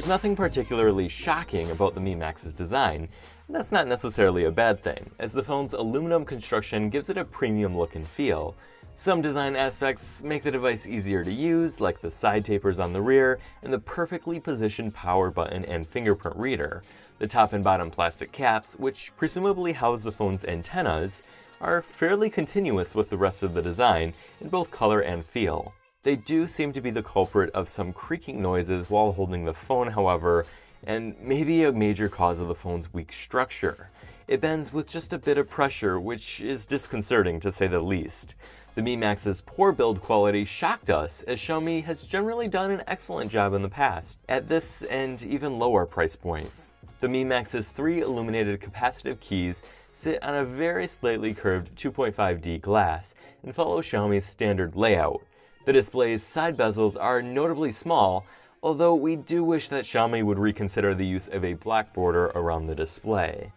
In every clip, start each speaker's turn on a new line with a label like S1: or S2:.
S1: There's nothing particularly shocking about the Mi Max's design, and that's not necessarily a bad thing, as the phone's aluminum construction gives it a premium look and feel. Some design aspects make the device easier to use, like the side tapers on the rear and the perfectly positioned power button and fingerprint reader. The top and bottom plastic caps, which presumably house the phone's antennas, are fairly continuous with the rest of the design in both color and feel. They do seem to be the culprit of some creaking noises while holding the phone, however, and maybe a major cause of the phone's weak structure. It bends with just a bit of pressure, which is disconcerting to say the least. The Mi Max's poor build quality shocked us, as Xiaomi has generally done an excellent job in the past, at this and even lower price points. The Mi Max's 3 illuminated capacitive keys sit on a very slightly curved 2.5D glass and follow Xiaomi's standard layout. The display's side bezels are notably small, although we do wish that Xiaomi would reconsider the use of a black border around the display.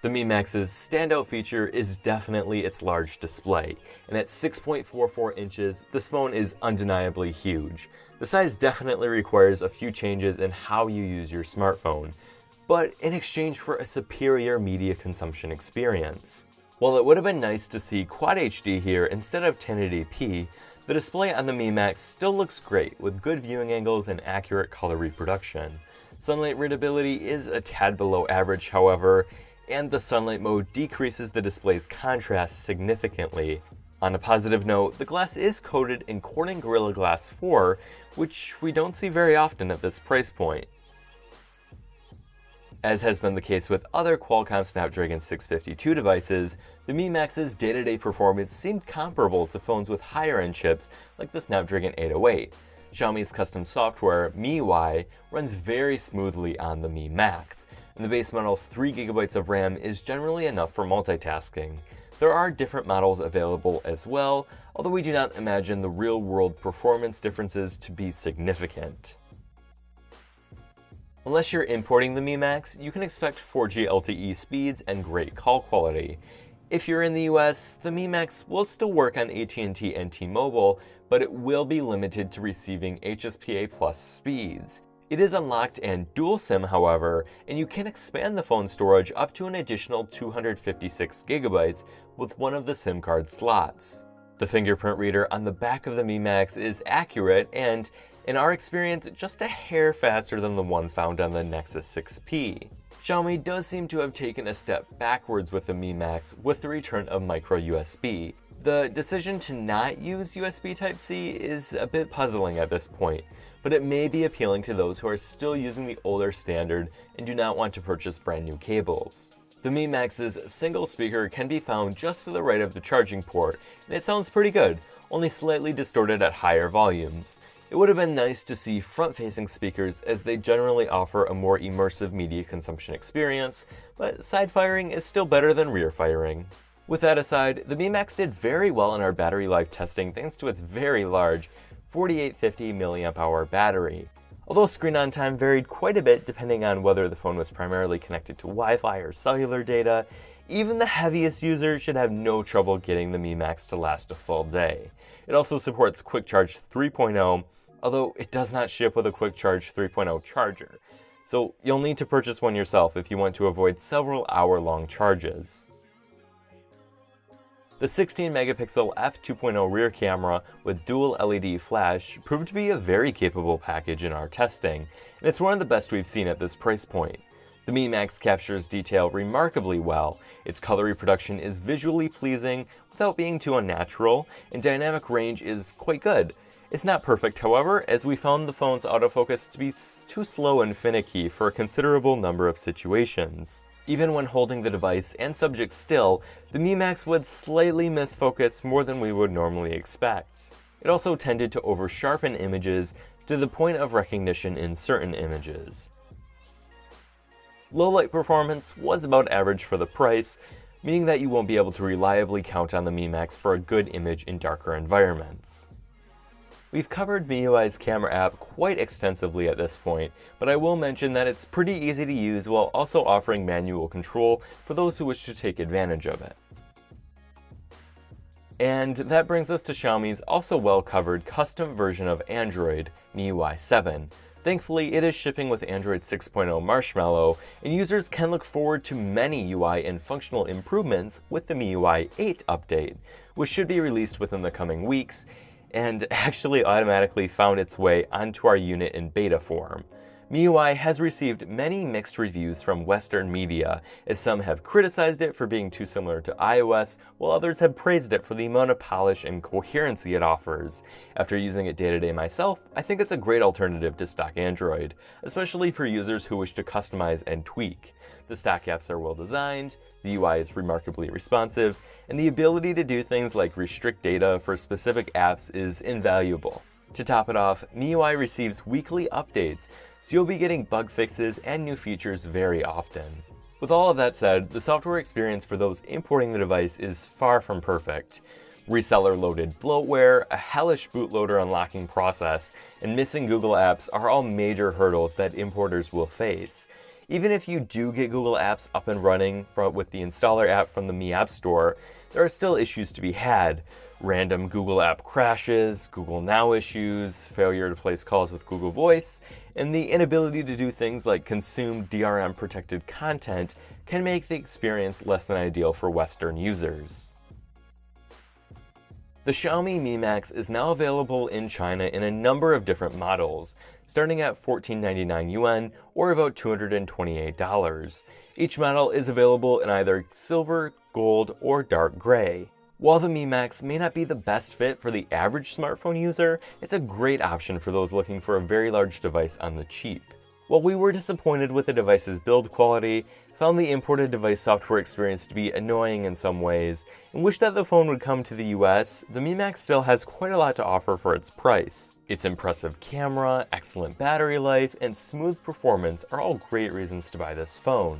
S1: The Mi Max's standout feature is definitely its large display, and at 6.44 inches, this phone is undeniably huge. The size definitely requires a few changes in how you use your smartphone, but in exchange for a superior media consumption experience. While it would have been nice to see Quad HD here instead of 1080p, the display on the Mi Max still looks great with good viewing angles and accurate color reproduction. Sunlight readability is a tad below average, however, and the sunlight mode decreases the display's contrast significantly. On a positive note, the glass is coated in Corning Gorilla Glass 4, which we don't see very often at this price point. As has been the case with other Qualcomm Snapdragon 652 devices, the Mi Max's day-to-day performance seemed comparable to phones with higher-end chips like the Snapdragon 808. Xiaomi's custom software, MIUI, runs very smoothly on the Mi Max, and the base model's 3GB of RAM is generally enough for multitasking. There are different models available as well, although we do not imagine the real-world performance differences to be significant. Unless you're importing the Mi Max, you can expect 4G LTE speeds and great call quality. If you're in the US, the Mi Max will still work on AT&T and T-Mobile, but it will be limited to receiving HSPA Plus speeds. It is unlocked and dual SIM, however, and you can expand the phone storage up to an additional 256GB with one of the SIM card slots. The fingerprint reader on the back of the Mi Max is accurate and, in our experience, just a hair faster than the one found on the Nexus 6P. Xiaomi does seem to have taken a step backwards with the Mi Max with the return of micro USB. The decision to not use USB Type-C is a bit puzzling at this point, but it may be appealing to those who are still using the older standard and do not want to purchase brand new cables. The Mi Max's single speaker can be found just to the right of the charging port, and it sounds pretty good, only slightly distorted at higher volumes. It would have been nice to see front-facing speakers, as they generally offer a more immersive media consumption experience, but side firing is still better than rear firing. With that aside, the Mi Max did very well in our battery life testing thanks to its very large 4850 mAh battery. Although screen on time varied quite a bit depending on whether the phone was primarily connected to Wi-Fi or cellular data, even the heaviest user should have no trouble getting the Mi Max to last a full day. It also supports Quick Charge 3.0, although it does not ship with a Quick Charge 3.0 charger, so you'll need to purchase one yourself if you want to avoid several hour-long charges. The 16-megapixel f2.0 rear camera with dual LED flash proved to be a very capable package in our testing, and it's one of the best we've seen at this price point. The Mi Max captures detail remarkably well, its color reproduction is visually pleasing without being too unnatural, and dynamic range is quite good. It's not perfect, however, as we found the phone's autofocus to be too slow and finicky for a considerable number of situations. Even when holding the device and subject still, the Mi Max would slightly miss focus more than we would normally expect. It also tended to over-sharpen images to the point of recognition in certain images. Low light performance was about average for the price, meaning that you won't be able to reliably count on the Mi Max for a good image in darker environments. We've covered MIUI's camera app quite extensively at this point, but I will mention that it's pretty easy to use while also offering manual control for those who wish to take advantage of it. And that brings us to Xiaomi's also well-covered custom version of Android, MIUI 7. Thankfully, it is shipping with Android 6.0 Marshmallow, and users can look forward to many UI and functional improvements with the MIUI 8 update, which should be released within the coming weeks, and actually automatically found its way onto our unit in beta form. MIUI has received many mixed reviews from Western media, as some have criticized it for being too similar to iOS, while others have praised it for the amount of polish and coherency it offers. After using it day to day myself, I think it's a great alternative to stock Android, especially for users who wish to customize and tweak. The stock apps are well designed, the UI is remarkably responsive, and the ability to do things like restrict data for specific apps is invaluable. To top it off, MIUI receives weekly updates, so you'll be getting bug fixes and new features very often. With all of that said, the software experience for those importing the device is far from perfect. Reseller-loaded bloatware, a hellish bootloader unlocking process, and missing Google apps are all major hurdles that importers will face. Even if you do get Google Apps up and running with the installer app from the Mi App Store, there are still issues to be had. Random Google app crashes, Google Now issues, failure to place calls with Google Voice, and the inability to do things like consume DRM-protected content can make the experience less than ideal for Western users. The Xiaomi Mi Max is now available in China in a number of different models, starting at 1499 yuan or about $228. Each model is available in either silver, gold, or dark gray. While the Mi Max may not be the best fit for the average smartphone user, it's a great option for those looking for a very large device on the cheap. While we were disappointed with the device's build quality, found the imported device software experience to be annoying in some ways, and wish that the phone would come to the US, the Mi Max still has quite a lot to offer for its price. Its impressive camera, excellent battery life, and smooth performance are all great reasons to buy this phone.